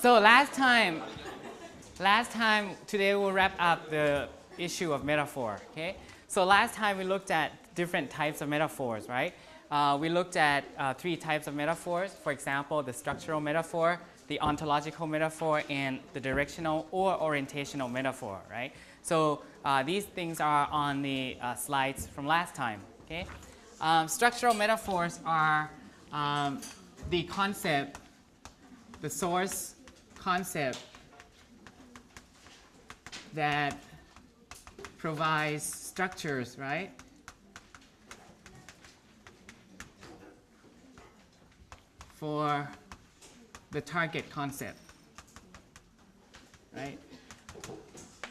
So last time, today we'll wrap up the issue of metaphor, okay? So last time we looked at different types of metaphors, right? We looked at 3 types of metaphors. For example, the structural metaphor, the ontological metaphor, and the directional or orientational metaphor, right? So these things are on the slides from last time, okay? Structural metaphors are the concept, the source concept that provides structures, right? For the target concept, right?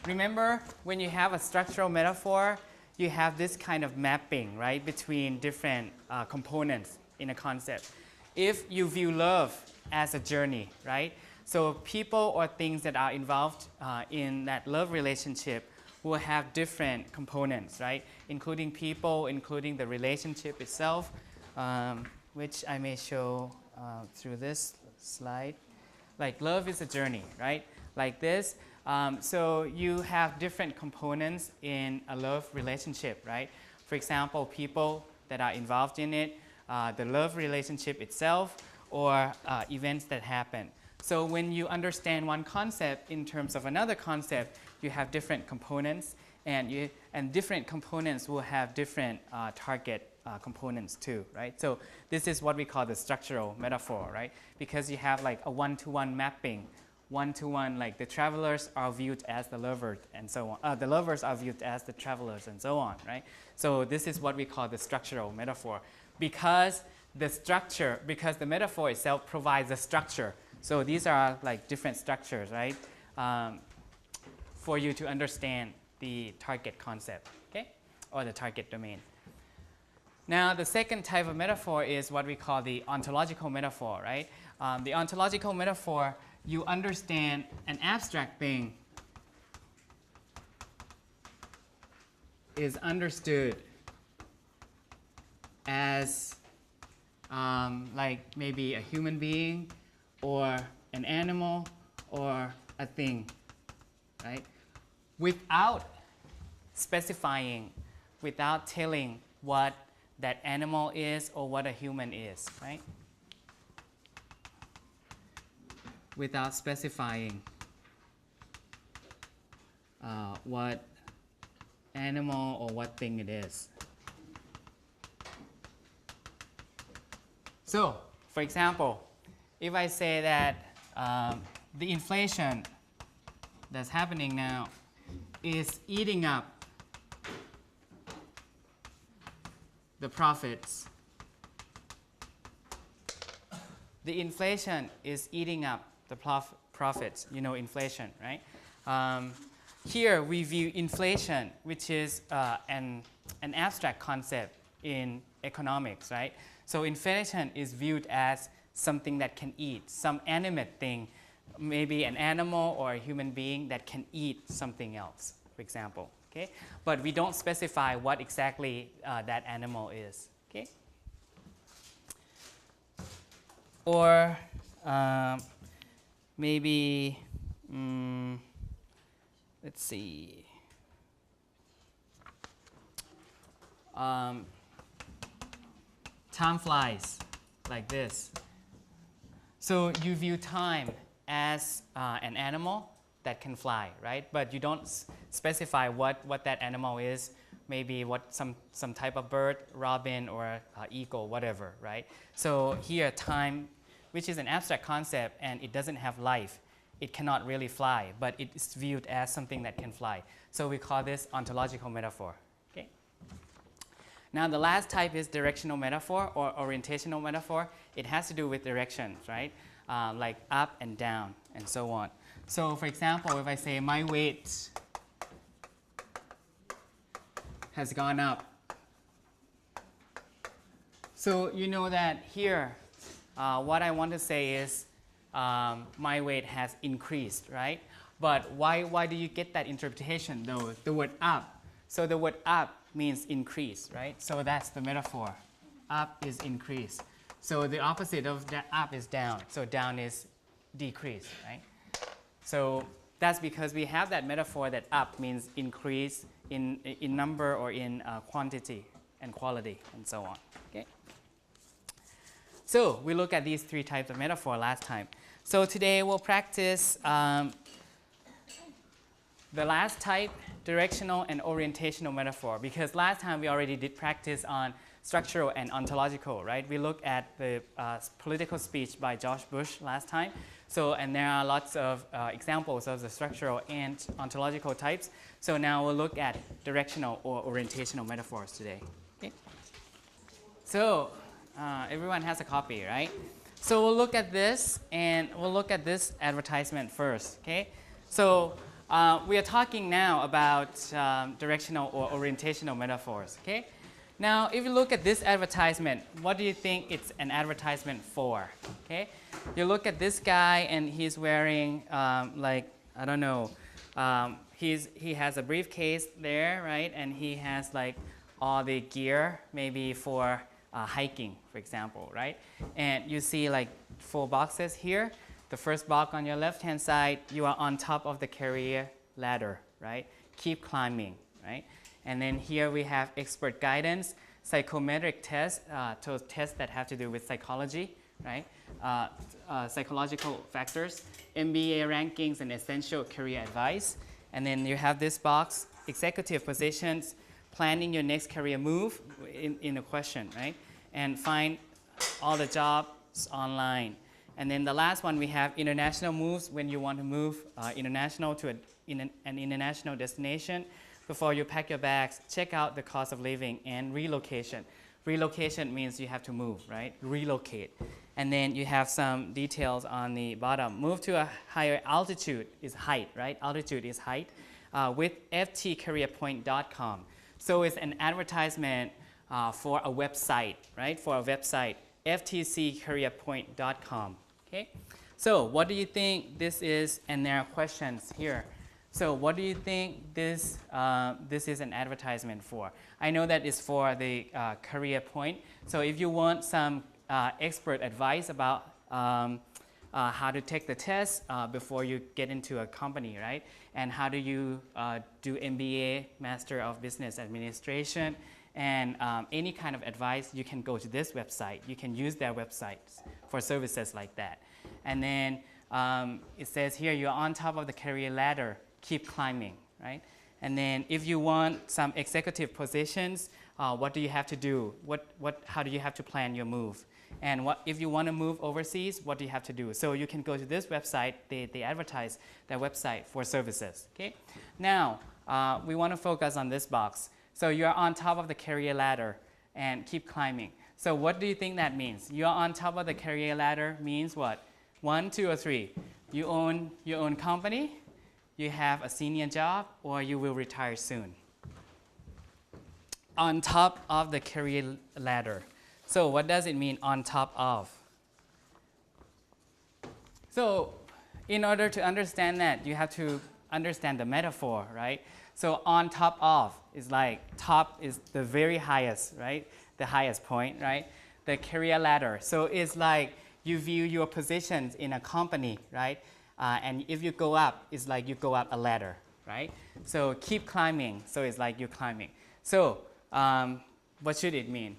Remember, when you have a structural metaphor, you have this kind of mapping, right, between different components in a concept. If you view love as a journey, right, so people or things that are involved in that love relationship will have different components, right, including people, including the relationship itself, which I may show through this slide. Like love is a journey, right, like this. So you have different components in a love relationship, right? For example, people that are involved in it, the love relationship itself, or events that happen. So when you understand one concept in terms of another concept, you have different components, and different components will have different target components too, right? So this is what we call the structural metaphor, right? Because you have like a one-to-one mapping, one-to-one, like the travelers are viewed as the lovers and so on. The lovers are viewed as the travelers and so on, right? So this is what we call the structural metaphor. Because the metaphor itself provides a structure. So these are like different structures, right? For you to understand the target concept, okay? Or the target domain. Now, the second type of metaphor is what we call the ontological metaphor, right? The ontological metaphor, you understand an abstract thing is understood as like maybe a human being or an animal or a thing, right? Without specifying, without telling what that animal is or what a human is, right? Without specifying what animal or what thing it is. So, for example, if I say that the inflation that's happening now is eating up the profits. The inflation is eating up the profits, you know, inflation, right? Here we view inflation, which is an abstract concept in economics, right? So inflation is viewed as something that can eat, some animate thing, maybe an animal or a human being that can eat something else, for example, okay? But we don't specify what exactly that animal is, okay? Or maybe, let's see, time flies like this. So you view time as an animal that can fly, right? But you don't specify what that animal is, maybe some type of bird, robin or eagle, whatever, right? So here time, which is an abstract concept and it doesn't have life, it cannot really fly, but it is viewed as something that can fly. So we call this ontological metaphor, okay? Now the last type is directional metaphor or orientational metaphor. It has to do with directions, right? Like up and down and so on. So for example, if I say my weight has gone up. So you know that here, what I want to say is my weight has increased, right? But why do you get that interpretation though? The word up. So the word up means increase, right? So that's the metaphor. Up is increase. So the opposite of that up is down. So down is decrease, right? So that's because we have that metaphor that up means increase in number or in quantity and quality and so on. Okay? So we look at these three types of metaphor last time. So today we'll practice the last type, directional and orientational metaphor, because last time we already did practice on structural and ontological, right? We looked at the political speech by George Bush last time. So, and there are lots of examples of the structural and ontological types. So now we'll look at directional or orientational metaphors today. Okay? So everyone has a copy, right? So we'll look at this, and we'll look at this advertisement first, okay? So we are talking now about directional or orientational metaphors, okay? Now, if you look at this advertisement, what do you think it's an advertisement for, okay? You look at this guy, and he's wearing, like, I don't know, he has a briefcase there, right? And he has, like, all the gear, maybe for hiking, for example, right? And you see, like, 4 boxes here. The first box on your left-hand side, you are on top of the career ladder, right? Keep climbing, right? And then here we have expert guidance, psychometric tests, tests that have to do with psychology, right? Psychological factors, MBA rankings, and essential career advice. And then you have this box, executive positions, planning your next career move in a question, right? And find all the jobs online. And then the last one, we have international moves, when you want to move international to an international destination. Before you pack your bags, check out the cost of living and relocation. Relocation means you have to move, right? Relocate. And then you have some details on the bottom. Move to a higher altitude is height, right? Altitude is height with ftcareerpoint.com. So it's an advertisement for a website, right? For a website, ftcareerpoint.com. Okay? So what do you think this is? And there are questions here. So what do you think this is an advertisement for? I know that it's for the career point. So if you want some expert advice about how to take the test before you get into a company, right? And how do you do MBA, Master of Business Administration, and any kind of advice, you can go to this website. You can use their websites for services like that. And then it says here, you're on top of the career ladder. Keep climbing, right? And then if you want some executive positions, what do you have to do? How do you have to plan your move? And if you want to move overseas, what do you have to do? So you can go to this website. They advertise their website for services, okay? Now, we want to focus on this box. So you're on top of the career ladder and keep climbing. So what do you think that means? You're on top of the career ladder means what? 1, 2, or 3. You own your own company, you have a senior job, or you will retire soon. On top of the career ladder. So what does it mean, on top of? So in order to understand that, you have to understand the metaphor, right? So on top of is like, top is the very highest, right? The highest point, right? The career ladder. So it's like you view your positions in a company, right? And if you go up, it's like you go up a ladder, right? So keep climbing, so it's like you're climbing. So what should it mean?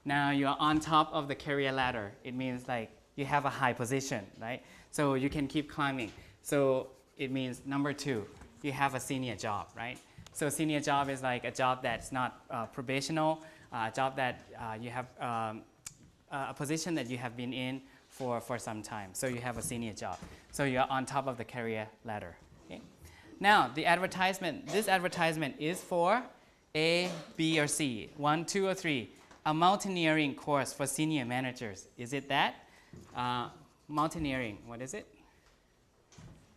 Now you're on top of the career ladder. It means like you have a high position, right? So you can keep climbing. So it means number 2, you have a senior job, right? So senior job is like a job that's not probational, a job that you have a position that you have been in for some time. So you have a senior job. So you're on top of the career ladder. Okay? Now, the advertisement, this advertisement is for A, B, or C, 1, 2, or 3. A mountaineering course for senior managers. Is it that? Mountaineering, what is it?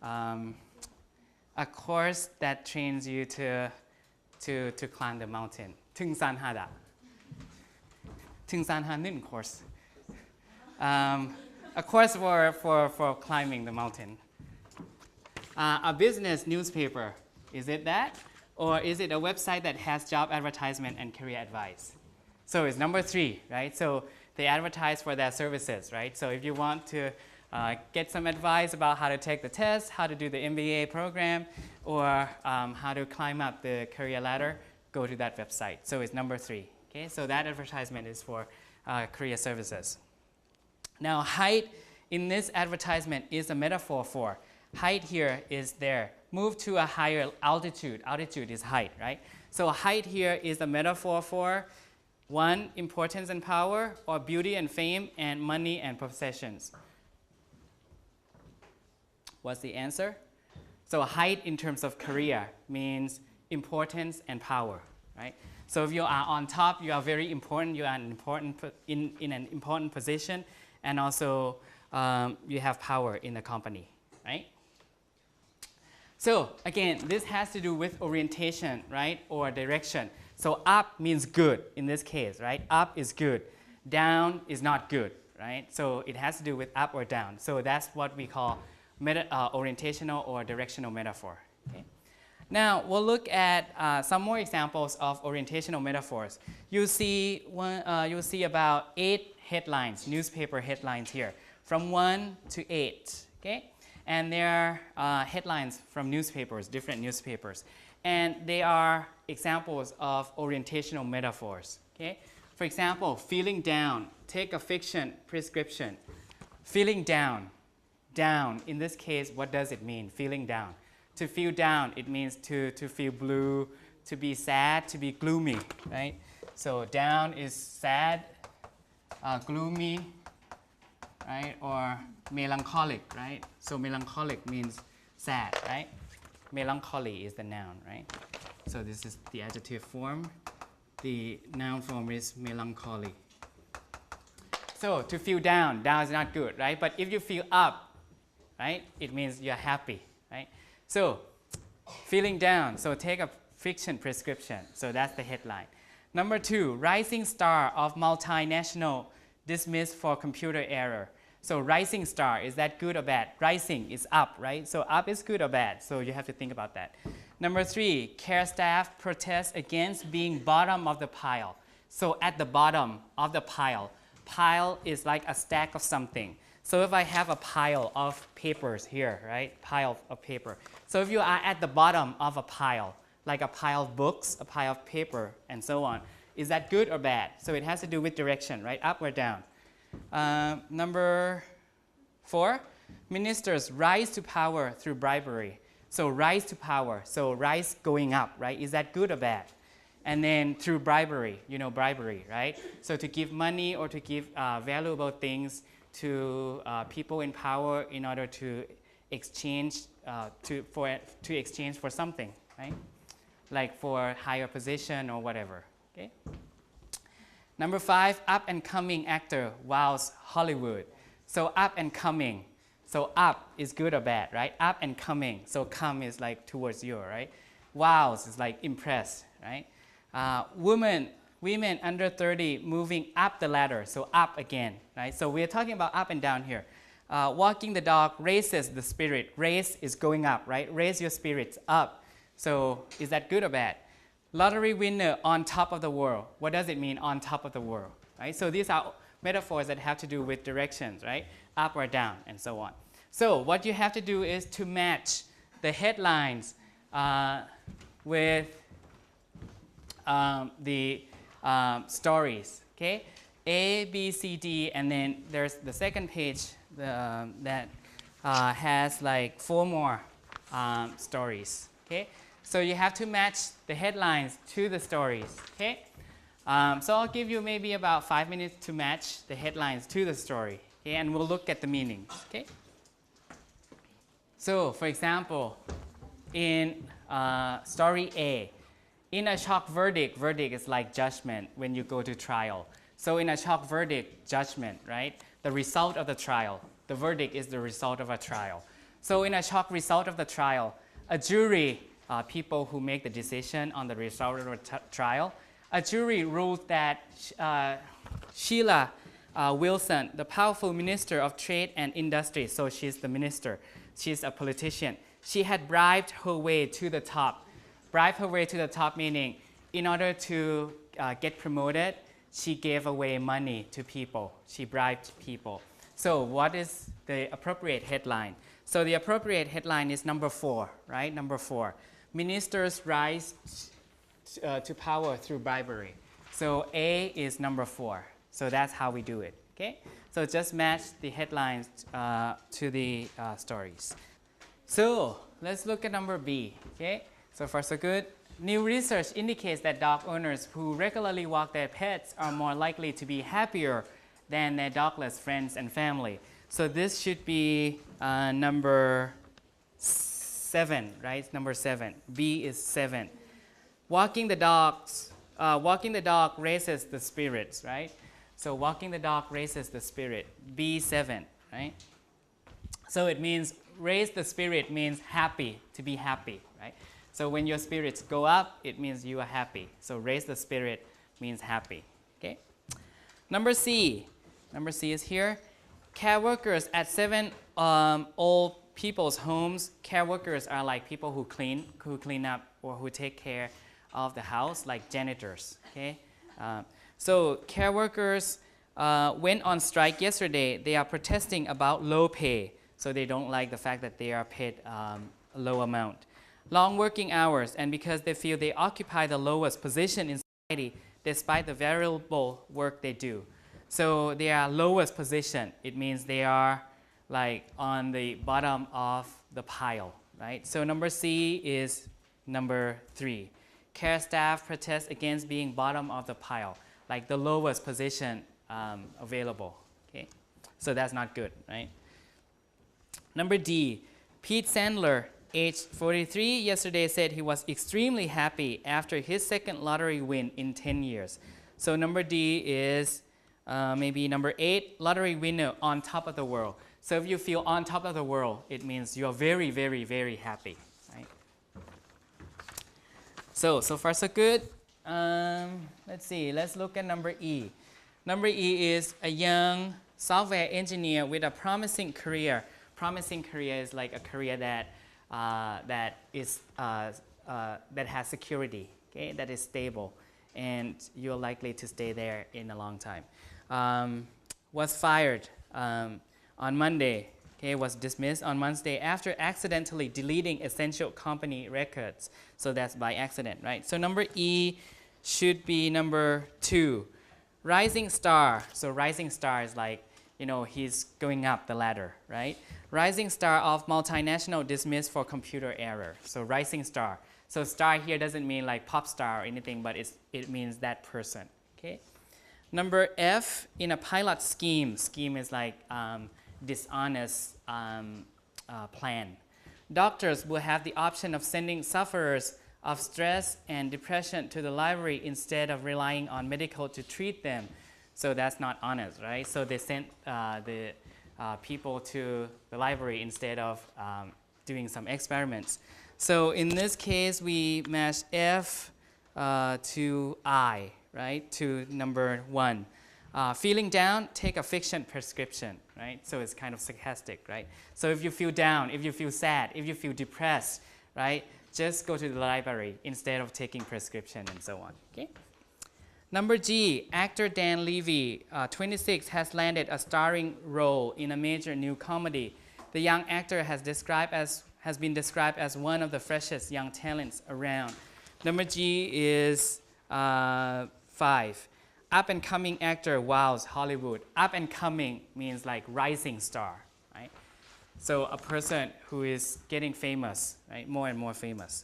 A course that trains you to climb the mountain. 등산하다. 등산하는 course. A course for climbing the mountain. A business newspaper, is it that? Or is it a website that has job advertisement and career advice? So it's number 3, right? So they advertise for their services, right? So if you want to get some advice about how to take the test, how to do the MBA program, or how to climb up the career ladder, go to that website. So it's number 3. Okay? So that advertisement is for career services. Now, height in this advertisement is a metaphor for height here is there. Move to a higher altitude. Altitude is height, right? So height here is a metaphor for 1, importance and power, or beauty and fame, and money and possessions. What's the answer? So height in terms of career means importance and power, right? So if you are on top, you are very important, you are in an important position, and also you have power in the company, right? So again, this has to do with orientation, right, or direction. So up means good in this case, right? Up is good. Down is not good, right? So it has to do with up or down. So that's what we call orientational or directional metaphor. Okay? Now we'll look at some more examples of orientational metaphors. You'll see about 8 headlines, newspaper headlines here, from 1 to 8. Okay? And they're headlines from newspapers, different newspapers. And they are examples of orientational metaphors. Okay? For example, feeling down, take a fiction prescription. Feeling down, down, in this case, what does it mean, feeling down? To feel down, it means to feel blue, to be sad, to be gloomy, right? So down is sad, gloomy, right, or melancholic, right? So melancholic means sad, right? Melancholy is the noun, right? So this is the adjective form. The noun form is melancholy. So to feel down, down is not good, right? But if you feel up, right, it means you're happy, right? So feeling down, so take a fiction prescription. So that's the headline. Number 2, rising star of multinational dismissed for computer error. So rising star, is that good or bad? Rising is up, right? So up is good or bad? So you have to think about that. Number 3, care staff protests against being bottom of the pile. So at the bottom of the pile, pile is like a stack of something. So if I have a pile of papers here, right? Pile of paper. So if you are at the bottom of a pile, like a pile of books, a pile of paper, and so on, is that good or bad? So it has to do with direction, right? Up or down. Number 4, ministers rise to power through bribery. So rise to power, so rise going up, right? Is that good or bad? And then through bribery, you know bribery, right? So to give money or to give valuable things to people in power in order to exchange to exchange for something, right? Like for higher position or whatever. Okay. Number 5, up and coming actor wows Hollywood. So up and coming. So up is good or bad, right? Up and coming. So come is like towards you, right? Wows is like impressed, right? Women under 30 moving up the ladder. So up again, right? So we're talking about up and down here. Walking the dog raises the spirit. Raise is going up, right? Raise your spirits up. So is that good or bad? Lottery winner on top of the world. What does it mean, on top of the world? Right? So these are metaphors that have to do with directions, right? Up or down, and so on. So what you have to do is to match the headlines with the stories. Okay, A, B, C, D, and then there's the second page that has like 4 more stories. Okay. So you have to match the headlines to the stories, okay? So I'll give you maybe about 5 minutes to match the headlines to the story, okay? And we'll look at the meanings, okay? So for example, in story A, in a shock verdict, verdict is like judgment when you go to trial. So in a shock verdict, judgment, right? The result of the trial. The verdict is the result of a trial. So in a shock result of the trial, a jury, people who make the decision on the result of the trial, a jury ruled that Sheila Wilson, the powerful Minister of Trade and Industry, so she's the minister, she's a politician, she had bribed her way to the top. Bribed her way to the top meaning in order to get promoted, she gave away money to people. She bribed people. So what is the appropriate headline? So the appropriate headline is number 4, right? Number 4. Ministers rise to power through bribery. So A is number 4. So that's how we do it, okay? So just match the headlines to the stories. So let's look at number B, okay? So far so good. New research indicates that dog owners who regularly walk their pets are more likely to be happier than their dogless friends and family. So this should be number 7, right? Number 7. B is 7. Walking the dog raises the spirits, right? So walking the dog raises the spirit. B7, right? So it means raise the spirit means happy, to be happy, right? So when your spirits go up, it means you are happy. So raise the spirit means happy, okay? Number C. Number C is here. Care workers at 7 old people's homes. Care workers are like people who clean up or who take care of the house, like janitors, okay? So care workers went on strike yesterday. They are protesting about low pay. So they don't like the fact that they are paid a low amount. Long working hours, and because they feel they occupy the lowest position in society despite the variable work they do. So they are lowest position. It means they are like on the bottom of the pile, right? So number C is number 3. Care staff protest against being bottom of the pile, like the lowest position available, okay? So that's not good, right? Number D, Pete Sandler, age 43, yesterday said he was extremely happy after his second lottery win in 10 years. So number D is maybe number 8, lottery winner on top of the world. So if you feel on top of the world, it means you're very, very, very happy, right? So far so good. Let's see, let's look at number E. Number E is a young software engineer with a promising career. Promising career is like a career that has security, okay, that is stable, and you're likely to stay there in a long time. Was fired on Monday, okay, was dismissed on Wednesday after accidentally deleting essential company records. So that's by accident, right? So number E should be number 2. Rising star. So rising star is like, you know, he's going up the ladder, right? Rising star of multinational dismissed for computer error. So rising star. So star here doesn't mean like pop star or anything, but it means that person, okay? Number F, in a pilot scheme. Scheme is like dishonest plan. Doctors will have the option of sending sufferers of stress and depression to the library instead of relying on medical to treat them. So that's not honest, right? So they sent the people to the library instead of doing some experiments. So in this case, we match F to I, right? To number 1. Feeling down, take a fiction prescription, right? So it's kind of sarcastic, right? So if you feel down, if you feel sad, if you feel depressed, right? Just go to the library instead of taking prescription and so on, okay? Number G, actor Dan Levy, 26, has landed a starring role in a major new comedy. The young actor has been described as one of the freshest young talents around. Number G is 5. Up and coming actor wows Hollywood. Up and coming means like rising star, right? So a person who is getting famous, right? More and more famous.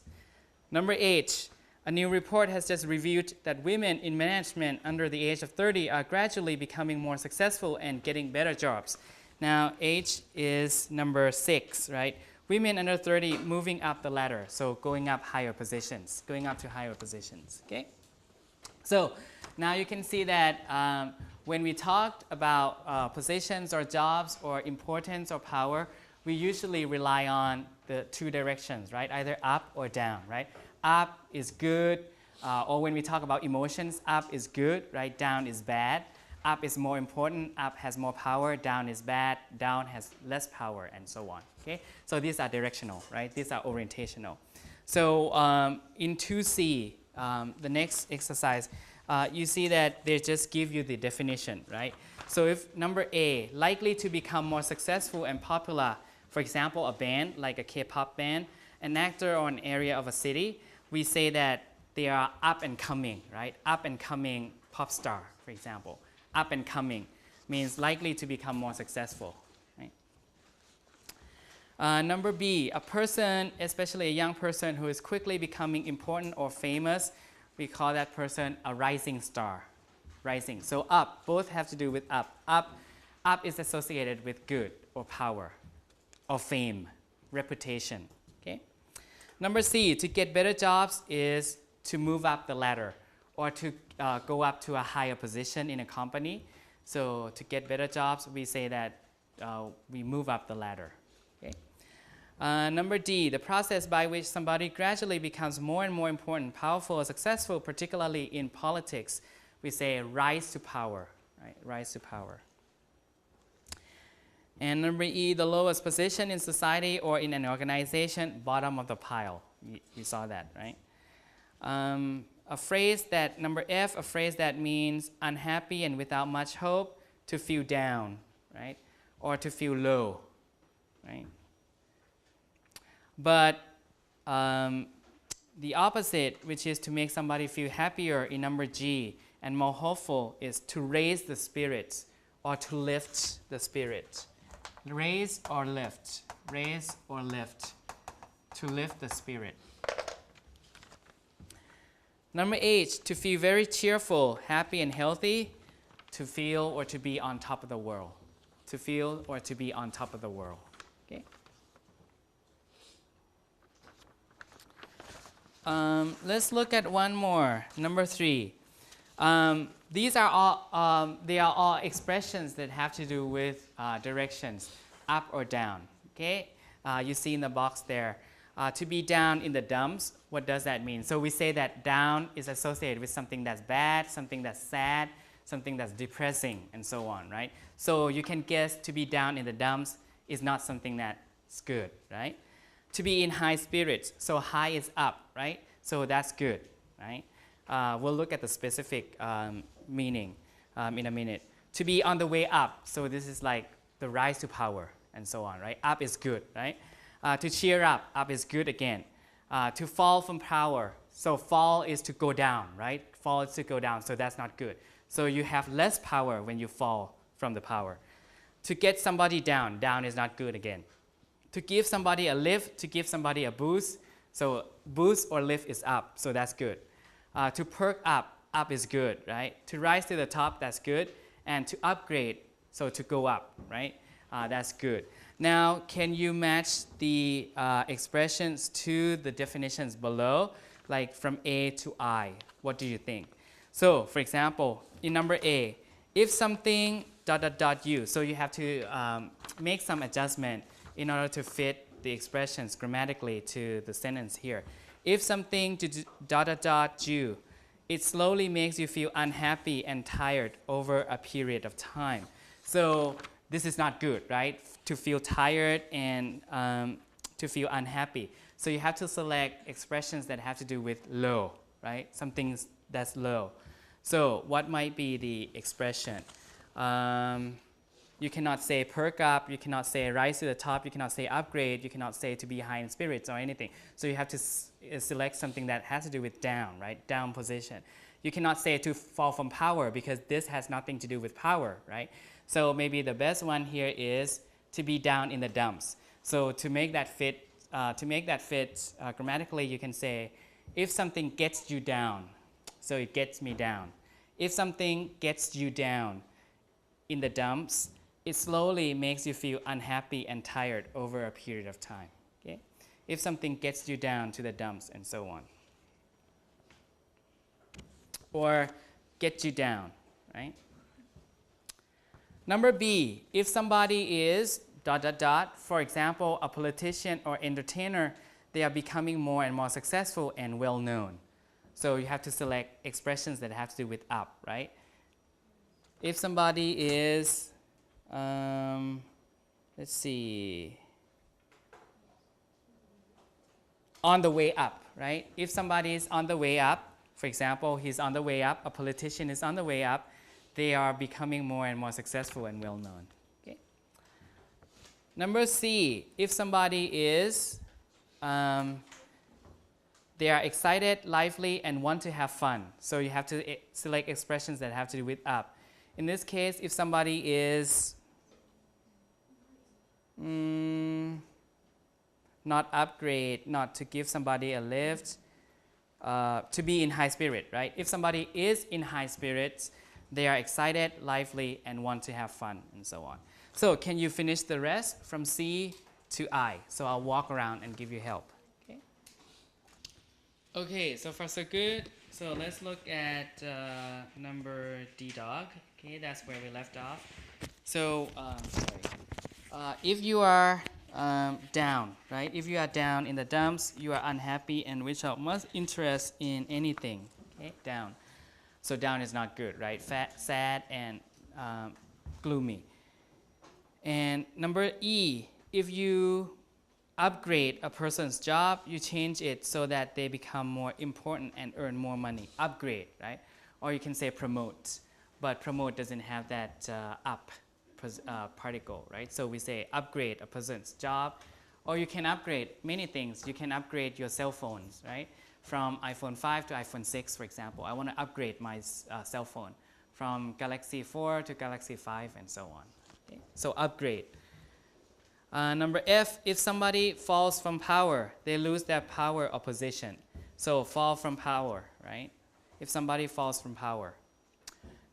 Number H, a new report has just revealed that women in management under the age of 30 are gradually becoming more successful and getting better jobs. Now, H is number 6, right? Women under 30 moving up the ladder, so going up higher positions, going up to higher positions, okay? So now you can see that when we talked about positions or jobs or importance or power, we usually rely on the 2 directions, right? Either up or down, right? Up is good, or when we talk about emotions, up is good, right? Down is bad. Up is more important, up has more power, down is bad, down has less power, and so on, okay? So these are directional, right? These are orientational. So in 2C, the next exercise, you see that they just give you the definition, right? So if number A, likely to become more successful and popular, for example, a band like a K-pop band, an actor or an area of a city, we say that they are up and coming, right? Up and coming pop star, for example. Up and coming means likely to become more successful, right? Number B, a person, especially a young person who is quickly becoming important or famous, we call that person a rising star. Rising. So up, both have to do with up. Up is associated with good or power or fame, reputation. Okay? Number C, to get better jobs is to move up the ladder or to go up to a higher position in a company. So to get better jobs, we say that we move up the ladder. Okay? Number D, the process by which somebody gradually becomes more and more important, powerful, or successful, particularly in politics, we say rise to power, right? Rise to power. And number E, the lowest position in society or in an organization, bottom of the pile. You saw that, right? A phrase that, number F, a phrase that means unhappy and without much hope, to feel down, right? Or to feel low, right? But the opposite, which is to make somebody feel happier, in number G, and more hopeful, is to raise the spirits or to lift the spirit. Raise or lift. Raise or lift. To lift the spirit. Number H, to feel very cheerful, happy, and healthy. To feel or to be on top of the world. To feel or to be on top of the world. Okay? Let's look at one more. Number 3. These are all, they are all expressions that have to do with directions, up or down. Okay? You see in the box there. To be down in the dumps, what does that mean? So we say that down is associated with something that's bad, something that's sad, something that's depressing, and so on, right? So you can guess to be down in the dumps is not something that's good, right? To be in high spirits, so high is up, right? So that's good, right? We'll look at the specific meaning in a minute. To be on the way up, so this is like the rise to power and so on, right? Up is good, right? To cheer up is good again. To fall from power, so fall is to go down, right? Fall is to go down, so that's not good. So you have less power when you fall from the power. To get somebody down, down is not good again. To give somebody a lift, to give somebody a boost, so boost or lift is up, so that's good. To perk up is good, right? To rise to the top, that's good. And to upgrade, so to go up, right? That's good. Now, can you match the expressions to the definitions below, like from A to I? What do you think? So, for example, in number A, if something ... you, so you have to make some adjustment in order to fit the expressions grammatically to the sentence here. If something ... you, it slowly makes you feel unhappy and tired over a period of time. So this is not good, right? To feel tired and to feel unhappy. So you have to select expressions that have to do with low, right? Something that's low. So what might be the expression? You cannot say perk up, you cannot say rise to the top, you cannot say upgrade, you cannot say to be high in spirits or anything. So you have to select something that has to do with down, right? Down position. You cannot say to fall from power because this has nothing to do with power, right? So maybe the best one here is to be down in the dumps. So to make that fit, grammatically, you can say, if something gets you down, so it gets me down. If something gets you down in the dumps, it slowly makes you feel unhappy and tired over a period of time. Okay? If something gets you down to the dumps and so on. Or get you down, right? Number B, if somebody is ... for example, a politician or entertainer, they are becoming more and more successful and well known. So you have to select expressions that have to do with up, right? If somebody is, let's see, on the way up, right? If somebody is on the way up, for example, he's on the way up, a politician is on the way up, they are becoming more and more successful and well known. Okay. Number C, if somebody is, they are excited, lively, and want to have fun. So you have to select expressions that have to do with up. In this case, if somebody is not upgrade, not to give somebody a lift, to be in high spirit, right? If somebody is in high spirits, they are excited, lively, and want to have fun, and so on. So can you finish the rest from C to I? So I'll walk around and give you help. Okay, okay, so far so good. So let's look at number D dog. Okay, that's where we left off. So, if you are down, right? If you are down in the dumps, you are unhappy and without much interest in anything. Okay, down. So down is not good, right? Sad and gloomy. And number E, if you upgrade a person's job, you change it so that they become more important and earn more money. Upgrade, right? Or you can say promote, but promote doesn't have that up particle, right? So we say upgrade a person's job, or you can upgrade many things. You can upgrade your cell phones, right? From iPhone 5 to iPhone 6, for example. I want to upgrade my cell phone from Galaxy 4 to Galaxy 5 and so on. Okay? So upgrade. Number F, if somebody falls from power, they lose their power or position. So fall from power, right? If somebody falls from power.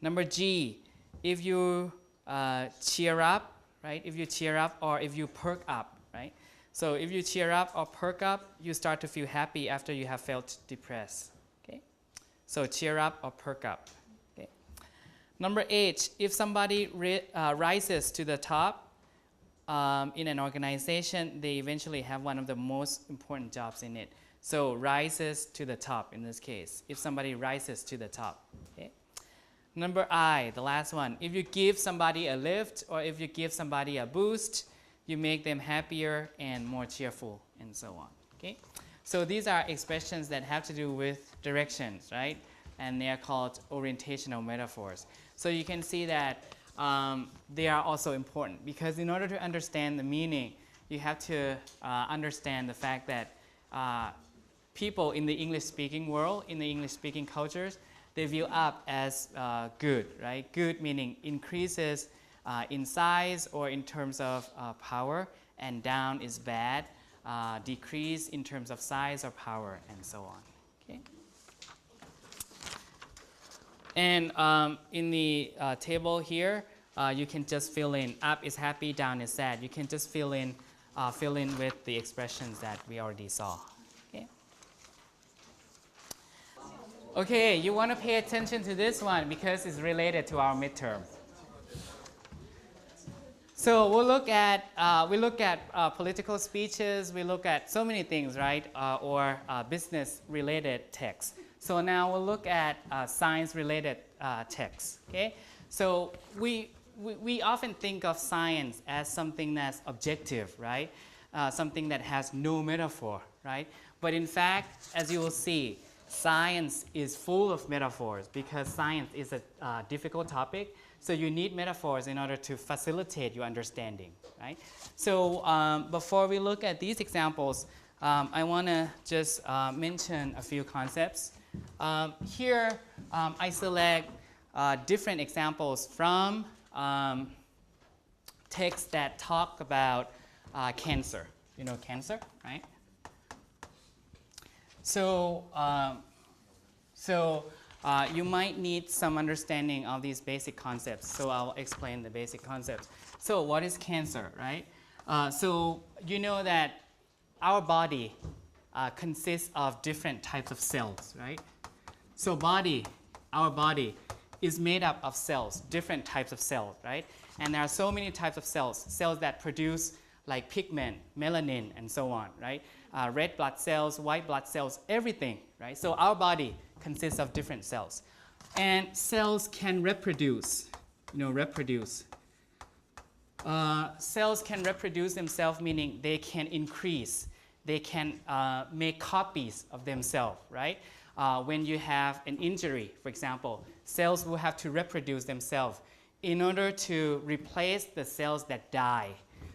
Number G, if you cheer up, right? If you cheer up or if you perk up, right? So if you cheer up or perk up, you start to feel happy after you have felt depressed. Okay? So cheer up or perk up. Okay? Number H, if somebody rises to the top in an organization, they eventually have one of the most important jobs in it. So rises to the top in this case, if somebody rises to the top. Okay? Number I, the last one, if you give somebody a lift or if you give somebody a boost, you make them happier and more cheerful and so on. Okay? So these are expressions that have to do with directions, right? And they are called orientational metaphors. So you can see that they are also important because in order to understand the meaning, you have to understand the fact that people in the English-speaking world, in the English-speaking cultures, they view up as good, right? Good meaning increases in size or in terms of power, and down is bad, decrease in terms of size or power, and so on. Okay? And in the table here, you can just fill in. Up is happy, down is sad. You can just fill in with the expressions that we already saw. Okay? Okay, you want to pay attention to this one because it's related to our midterm. So we'll look at political speeches. We look at so many things, right? Or business-related texts. So now we'll look at science-related texts. Okay. So we often think of science as something that's objective, right? Something that has no metaphor, right? But in fact, as you will see, science is full of metaphors because science is a difficult topic. So you need metaphors in order to facilitate your understanding, right? So before we look at these examples, I want to just mention a few concepts. Here, I select different examples from texts that talk about cancer. You know cancer, right? So, you might need some understanding of these basic concepts. So I'll explain the basic concepts. So what is cancer, right? So you know that our body consists of different types of cells, right? So our body is made up of cells, different types of cells, right? And there are so many types of cells that produce like pigment, melanin, and so on, right? Red blood cells, white blood cells, everything, right? So our body consists of different cells. And cells can reproduce, cells can reproduce themselves, meaning they can increase. They can make copies of themselves, right? when you have an injury, for example, cells will have to reproduce themselves in order to replace the cells that die.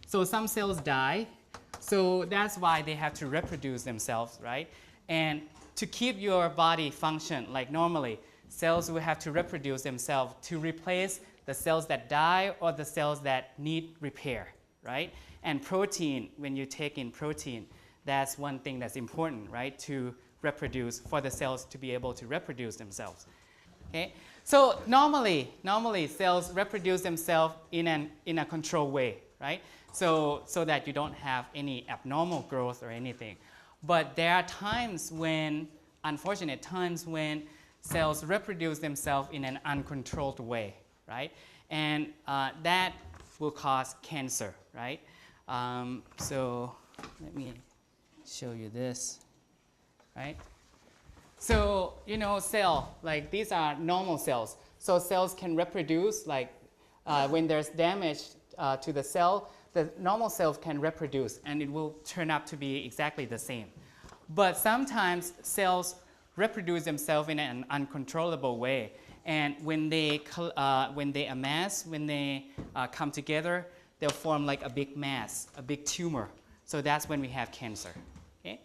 So some cells die, so that's why they have to reproduce themselves, right? And to keep your body function like normally, cells will have to reproduce themselves to replace the cells that die or the cells that need repair, right? And protein, when you take in protein, that's one thing that's important, right? To reproduce, for the cells to be able to reproduce themselves. Okay? So normally cells reproduce themselves in a controlled way, right? So that you don't have any abnormal growth or anything. But there are times when, unfortunate times when cells reproduce themselves in an uncontrolled way, right? And that will cause cancer, right? So let me show you this, right? So, you know, cell, like these are normal cells. So cells can reproduce, like when there's damage to the cell, the normal cells can reproduce and it will turn out to be exactly the same. But sometimes cells reproduce themselves in an uncontrollable way. And when they amass, when they come together, they'll form like a big mass, a big tumor. So that's when we have cancer. Okay?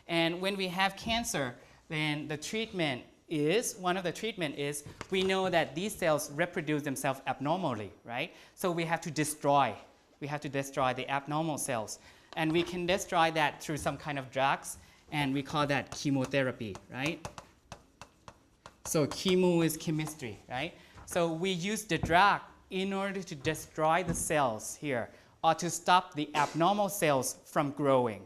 And when we have cancer, then the treatment is, one of the treatment is, we know that these cells reproduce themselves abnormally, right? So we have to destroy the abnormal cells. And we can destroy that through some kind of drugs, and we call that chemotherapy, right? So chemo is chemistry, right? So we use the drug in order to destroy the cells here, or to stop the abnormal cells from growing.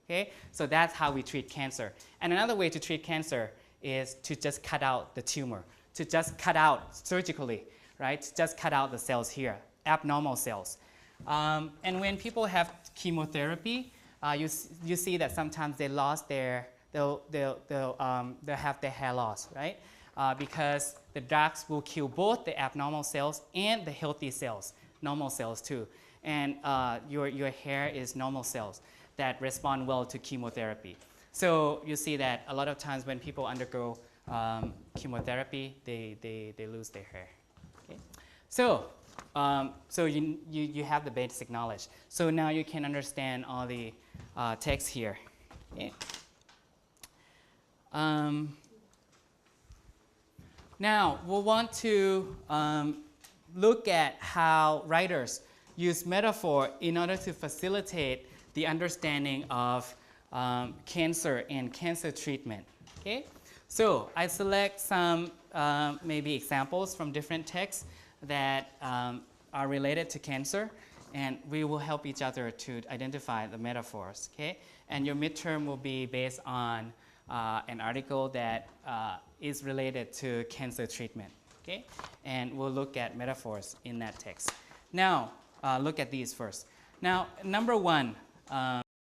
Okay? So that's how we treat cancer. And another way to treat cancer is to just cut out the tumor, to just cut out surgically, right? Just cut out the cells here, abnormal cells. And when people have chemotherapy, you see that sometimes they lost their, they'll have their hair loss, right? Because the drugs will kill both the abnormal cells and the healthy cells, normal cells too. And your hair is normal cells that respond well to chemotherapy. So you see that a lot of times when people undergo chemotherapy, they lose their hair. Okay? So you have the basic knowledge. So now you can understand all the text here. Okay? Now we'll want to look at how writers use metaphor in order to facilitate the understanding of cancer and cancer treatment. Okay? So I select some maybe examples from different texts that are related to cancer, and we will help each other to identify the metaphors. Okay? And your midterm will be based on an article that is related to cancer treatment. Okay? And we'll look at metaphors in that text. Now, look at these first. Now, number one,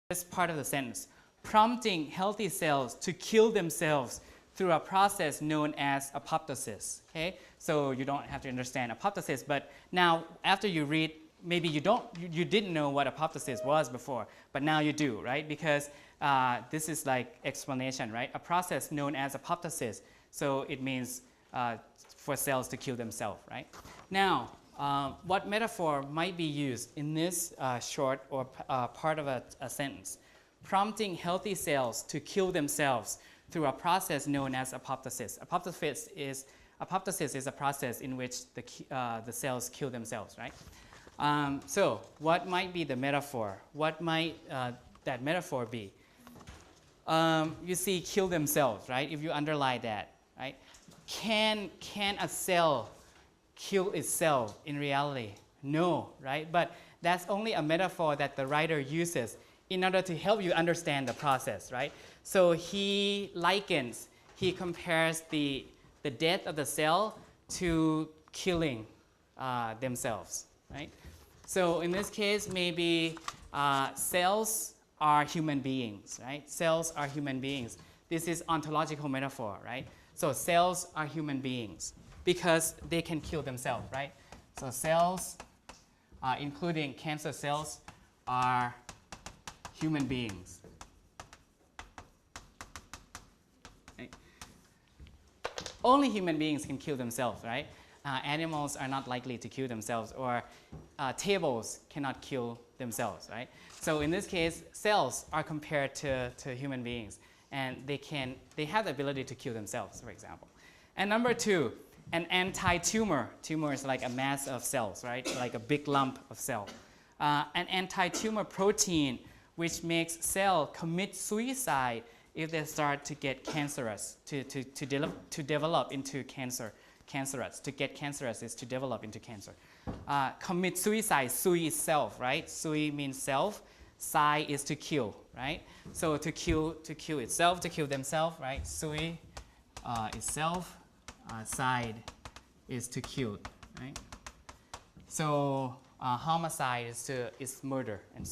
this part of the sentence, prompting healthy cells to kill themselves through a process known as apoptosis. Okay? So you don't have to understand apoptosis, but now after you read, maybe you didn't know what apoptosis was before, but now you do, right? Because this is like explanation, right? A process known as apoptosis. So it means for cells to kill themselves, right? Now, what metaphor might be used in this short or part of a sentence? Prompting healthy cells to kill themselves through a process known as apoptosis. Apoptosis is a process in which the cells kill themselves, right? So what might be the metaphor? What might that metaphor be? You see kill themselves, right? If you underline that, right? Can a cell kill itself in reality? No, right? But that's only a metaphor that the writer uses in order to help you understand the process, right? So he compares the death of the cell to killing themselves, right? So in this case, maybe cells are human beings, right? Cells are human beings. This is ontological metaphor, right? So cells are human beings because they can kill themselves, right? So cells, including cancer cells, are human beings. Okay. only human beings can kill themselves, right? Animals are not likely to kill themselves, or tables cannot kill themselves, right? So in this case, cells are compared to human beings, and they have the ability to kill themselves, for example. And number 2, an anti-tumor. Tumor is like a mass of cells, right? Like a big lump of cell. An anti-tumor protein which makes cell commit suicide if they start to get cancerous, to develop into cancerous. To get cancerous is to develop into cancer. Commit suicide, sui is self, right? Sui means self, sai is to kill, right? So to kill itself, to kill themselves, right? Sui is self, side is to kill, right? So homicide is murder and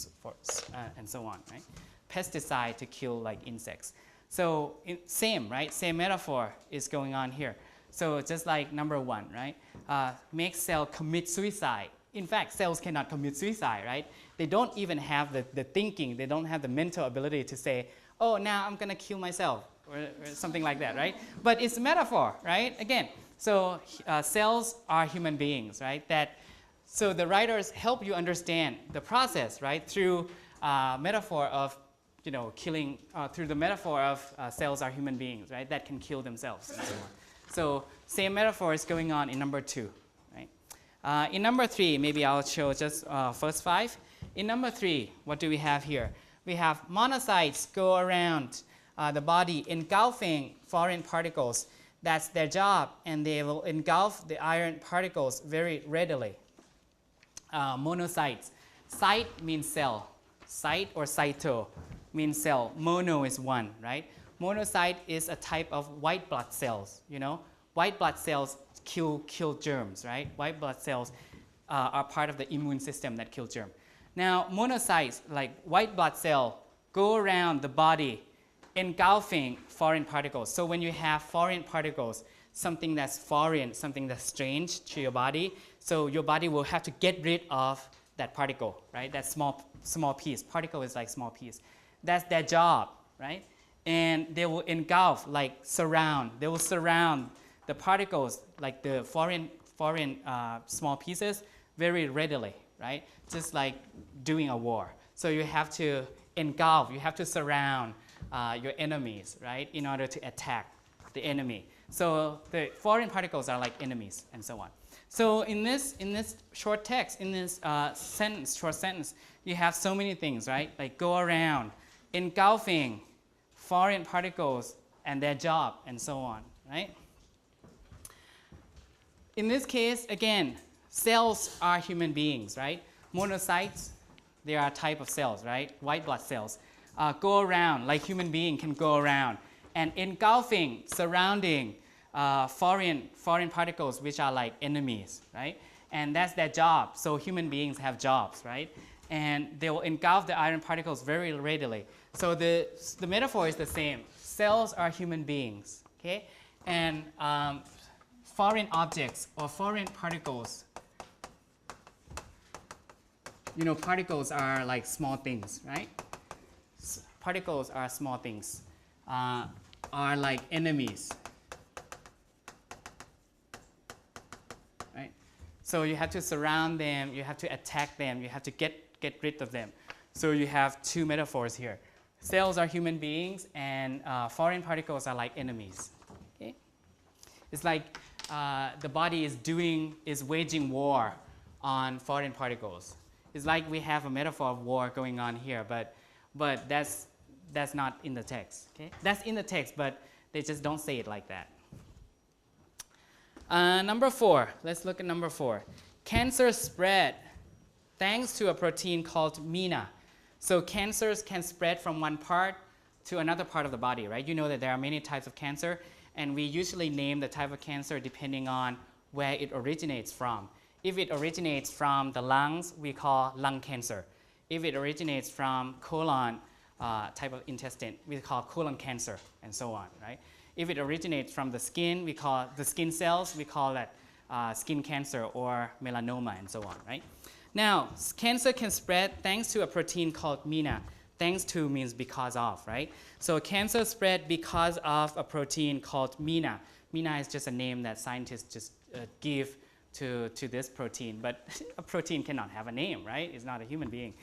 so on, right? Pesticide to kill like insects. So same, right? Same metaphor is going on here. So just like number 1, right? Make cell commit suicide. In fact, cells cannot commit suicide, right? They don't even have the thinking. They don't have the mental ability to say, oh, now I'm going to kill myself, or something like that, right? But it's a metaphor, right? Again, so cells are human beings, right? So the writers help you understand the process, right? Through metaphor of, killing, through the metaphor of cells are human beings, right? That can kill themselves and so on. So same metaphor is going on in number 2, right? In number 3, maybe I'll show just first 5. In number 3, what do we have here? We have monocytes go around the body engulfing foreign particles. That's their job, and they will engulf the iron particles very readily. Monocytes. Cyte means cell. Cyte or cyto means cell. Mono is 1, right? Monocyte is a type of white blood cells, White blood cells kill germs, right? White blood cells are part of the immune system that kill germs. Now, monocytes, like white blood cell, go around the body engulfing foreign particles. So when you have foreign particles, something that's foreign, something that's strange to your body, so your body will have to get rid of that particle, right? That small piece. Particle is like small piece. That's their job, right? And they will engulf, like surround. They will surround the particles, like the foreign small pieces, very readily, right? Just like doing a war. So you have to engulf, you have to surround your enemies, right? In order to attack the enemy. So the foreign particles are like enemies and so on. So in this short text, in this short sentence, you have so many things, right? Like go around, engulfing foreign particles and their job and so on, right? In this case, again, cells are human beings, right? Monocytes, they are a type of cells, right? White blood cells. Go around, like human being can go around. And engulfing, surrounding foreign particles, which are like enemies, right? And that's their job. So human beings have jobs, right? And they will engulf the iron particles very readily. So the metaphor is the same. Cells are human beings, okay? And foreign objects or foreign particles, particles are like small things, right? Particles are small things, are like enemies, right? So you have to surround them, you have to attack them, you have to get rid of them. So you have 2 metaphors here. Cells are human beings, and foreign particles are like enemies. Okay? It's like the body is waging war on foreign particles. It's like we have a metaphor of war going on here, but that's not in the text. Okay? That's in the text, but they just don't say it like that. Number 4. Let's look at number 4. Cancer spread thanks to a protein called MENA. So cancers can spread from one part to another part of the body, right? You know that there are many types of cancer, and we usually name the type of cancer depending on where it originates from. If it originates from the lungs, we call lung cancer. If it originates from colon type of intestine, we call colon cancer, and so on, right? If it originates from the skin, we call the skin cells, we call that skin cancer or melanoma, and so on, right? Now, cancer can spread thanks to a protein called MENA. Thanks to means because of, right? So cancer spread because of a protein called MENA. Mina is just a name that scientists just give to this protein, but a protein cannot have a name, right? It's not a human being.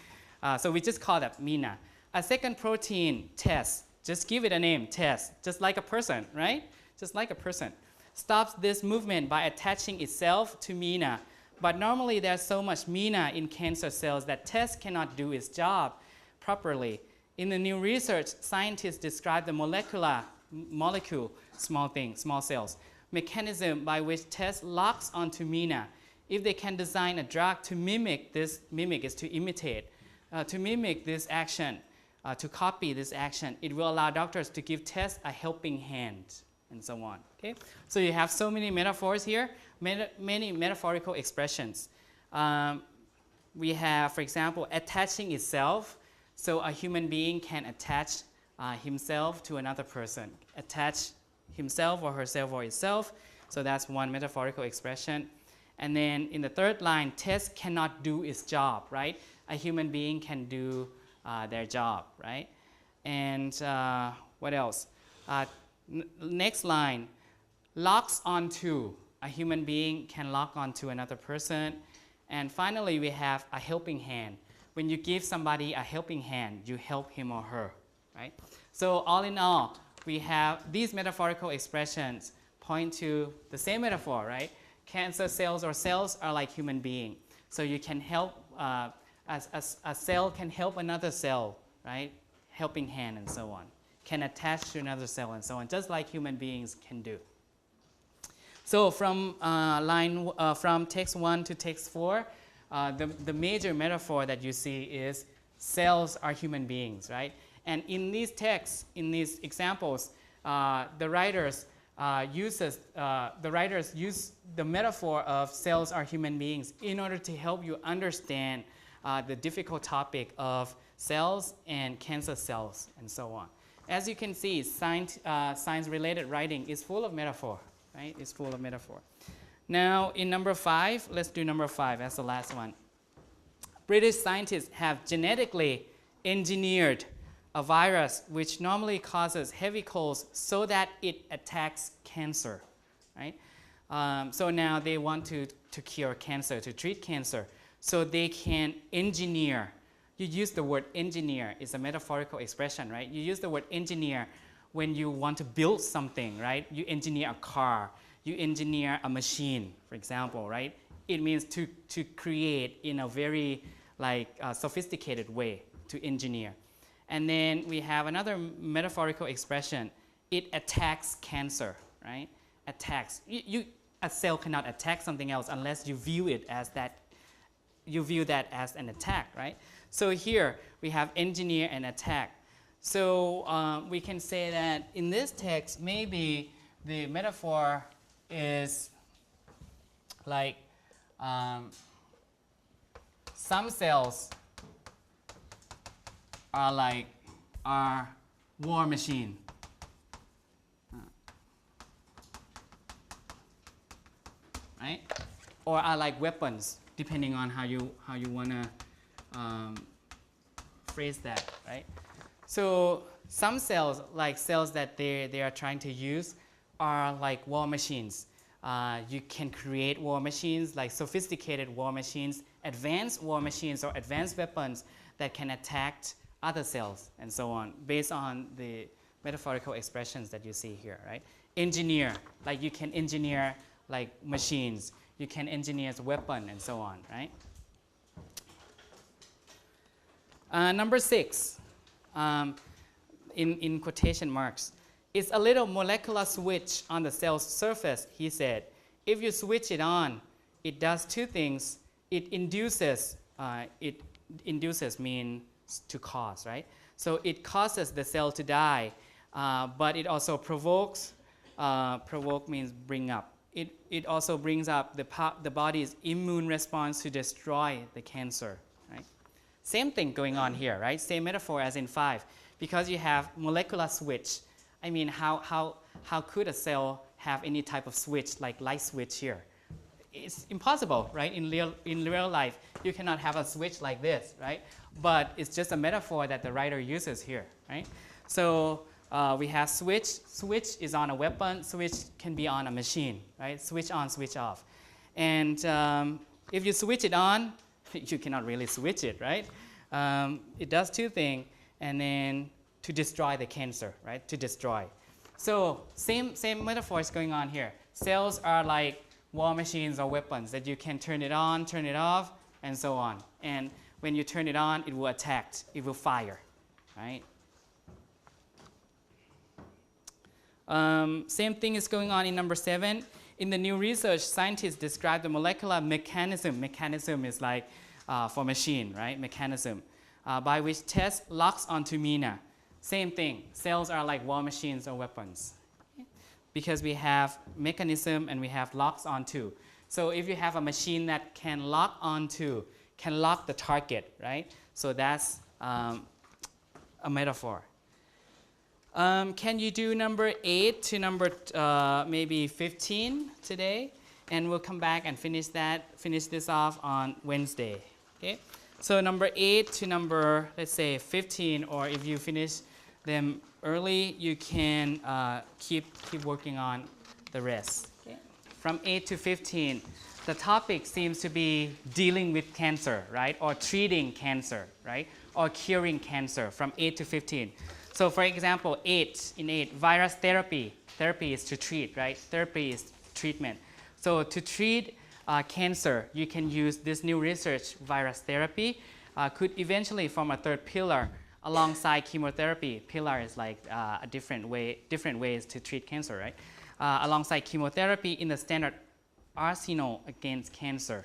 So we just call that Mina. A second protein, Tes, just give it a name, Tes, just like a person, right? Just like a person. Stops this movement by attaching itself to Mina. But normally there's so much Mina in cancer cells that Tes cannot do its job properly. In the new research, scientists describe the molecule, small things, small cells, mechanism by which Tes locks onto Mina. If they can design a drug to mimic this, mimic is to imitate, to mimic this action, to copy this action, it will allow doctors to give Tes a helping hand, and so on. Okay? So you have so many metaphors here, many metaphorical expressions. We have, for example, attaching itself. So a human being can attach himself to another person, attach himself or herself or itself. So that's one metaphorical expression. And then in the third line, Tes cannot do its job, right? A human being can do their job, right? And what else? Next line, locks onto. A human being can lock onto another person. And finally, we have a helping hand. When you give somebody a helping hand, you help him or her, right? So all in all, we have these metaphorical expressions point to the same metaphor, right? Cancer cells or cells are like human beings. So you can help, a cell can help another cell, right? Helping hand and so on. Can attach to another cell and so on, just like human beings can do. So from from text 1 to text 4, the major metaphor that you see is cells are human beings, right? And in these texts, in these examples, the writers use the metaphor of cells are human beings in order to help you understand the difficult topic of cells and cancer cells and so on. As you can see, science-related writing is full of metaphor, right? It's full of metaphor. Now, in number 5, let's do number 5 as the last one. British scientists have genetically engineered a virus which normally causes heavy colds so that it attacks cancer, right? So now they want to cure cancer, to treat cancer. So they can engineer. You use the word engineer. It's a metaphorical expression, right? You use the word engineer when you want to build something, right? You engineer a car. You engineer a machine, for example, right? It means to create in a very sophisticated way, to engineer. And then we have another metaphorical expression. It attacks cancer, right? Attacks. A cell cannot attack something else unless you view it as that. You view that as an attack, right? So here we have engineer and attack. So we can say that in this text, maybe the metaphor is like some cells are war machine. Right? Or are like weapons, depending on how you want to phrase that, right? So some cells, like cells that they are trying to use, are like war machines. You can create war machines, like sophisticated war machines, advanced war machines, or advanced weapons that can attack other cells and so on, based on the metaphorical expressions that you see here, right? Engineer, like you can engineer like machines, you can engineer a weapon and so on, right? Number 6, in quotation marks, it's a little molecular switch on the cell's surface, he said. If you switch it on, it does two things. It induces means to cause, right? So it causes the cell to die, but it also provokes, provoke means bring up. It also brings up the body's immune response to destroy the cancer, right? Same thing going on here, right? Same metaphor as in 5. Because you have molecular switch, I mean, how could a cell have any type of switch, like light switch here? It's impossible, right? In real life, you cannot have a switch like this, right? But it's just a metaphor that the writer uses here, right? So we have switch. Switch is on a weapon. Switch can be on a machine, right? Switch on, switch off. And if you switch it on, you cannot really switch it, right? It does two things, and then to destroy the cancer, right? To destroy. So same metaphor is going on here. Cells are like war machines or weapons that you can turn it on, turn it off, and so on. And when you turn it on, it will attack, it will fire, right? Same thing is going on in number 7. In the new research, scientists describe the molecular mechanism. Mechanism is like for machine, right? Mechanism by which test locks onto mina. Same thing. Cells are like war machines or weapons, because we have mechanism and we have locks onto. So if you have a machine that can lock the target, right? So that's a metaphor. Can you do number 8 to number maybe 15 today? And we'll come back and finish this off on Wednesday. Okay? So number 8 to number, let's say 15, or if you finish them early, you can keep working on the rest. Okay? From 8 to 15, the topic seems to be dealing with cancer, right? Or treating cancer, right? Or curing cancer from 8 to 15. So for example, 8, virus therapy. Therapy is to treat, right? Therapy is treatment. So to treat cancer, you can use this new research, virus therapy, could eventually form a third pillar alongside chemotherapy. Pillar is like a different ways to treat cancer, right? Alongside chemotherapy in the standard arsenal against cancer.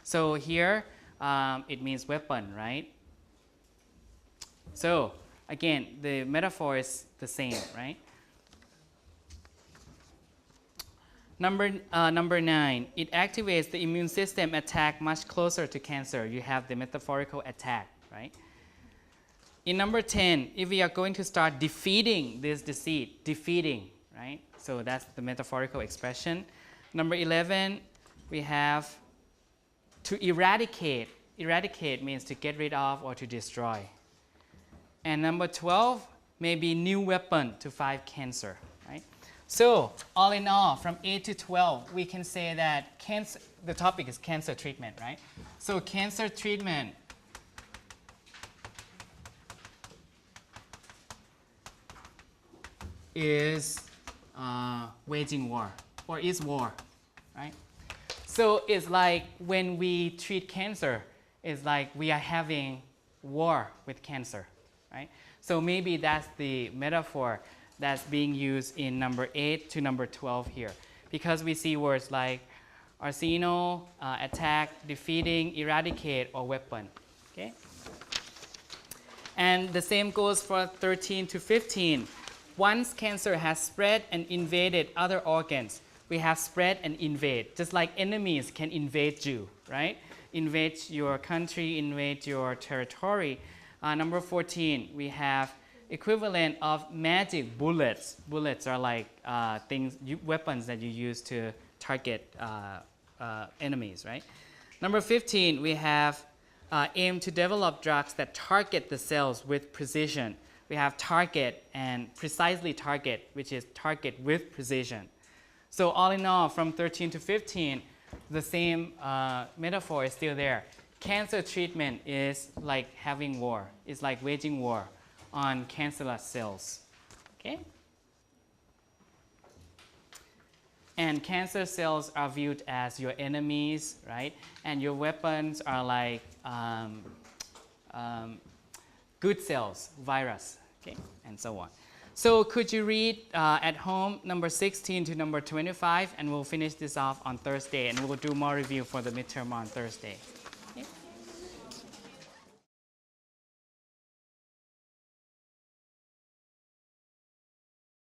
So here, it means weapon, right? So again, the metaphor is the same, right? Number 9, it activates the immune system attack much closer to cancer. You have the metaphorical attack, right? In number 10, if we are going to start defeating this disease, right? So that's the metaphorical expression. Number 11, we have to eradicate. Eradicate means to get rid of or to destroy. And number 12, maybe new weapon to fight cancer, right? So all in all, from 8 to 12, we can say that cancer, the topic is cancer treatment, right? So cancer treatment is waging war, or is war, right? So it's like when we treat cancer, it's like we are having war with cancer, right? So maybe that's the metaphor that's being used in number 8 to number 12 here, because we see words like arsenal, attack, defeating, eradicate, or weapon, okay? And the same goes for 13 to 15. Once cancer has spread and invaded other organs, we have spread and invade, just like enemies can invade you, right? Invade your country, invade your territory. Number 14, we have equivalent of magic bullets. Bullets are like weapons that you use to target enemies, right? Number 15, we have aim to develop drugs that target the cells with precision. We have target and precisely target, which is target with precision. So all in all, from 13 to 15, the same metaphor is still there. Cancer treatment is like having war. It's like waging war on cancerous cells, okay? And cancer cells are viewed as your enemies, right? And your weapons are like good cells, virus, okay? And so on. So could you read at home number 16 to number 25, and we'll finish this off on Thursday, and we'll do more review for the midterm on Thursday.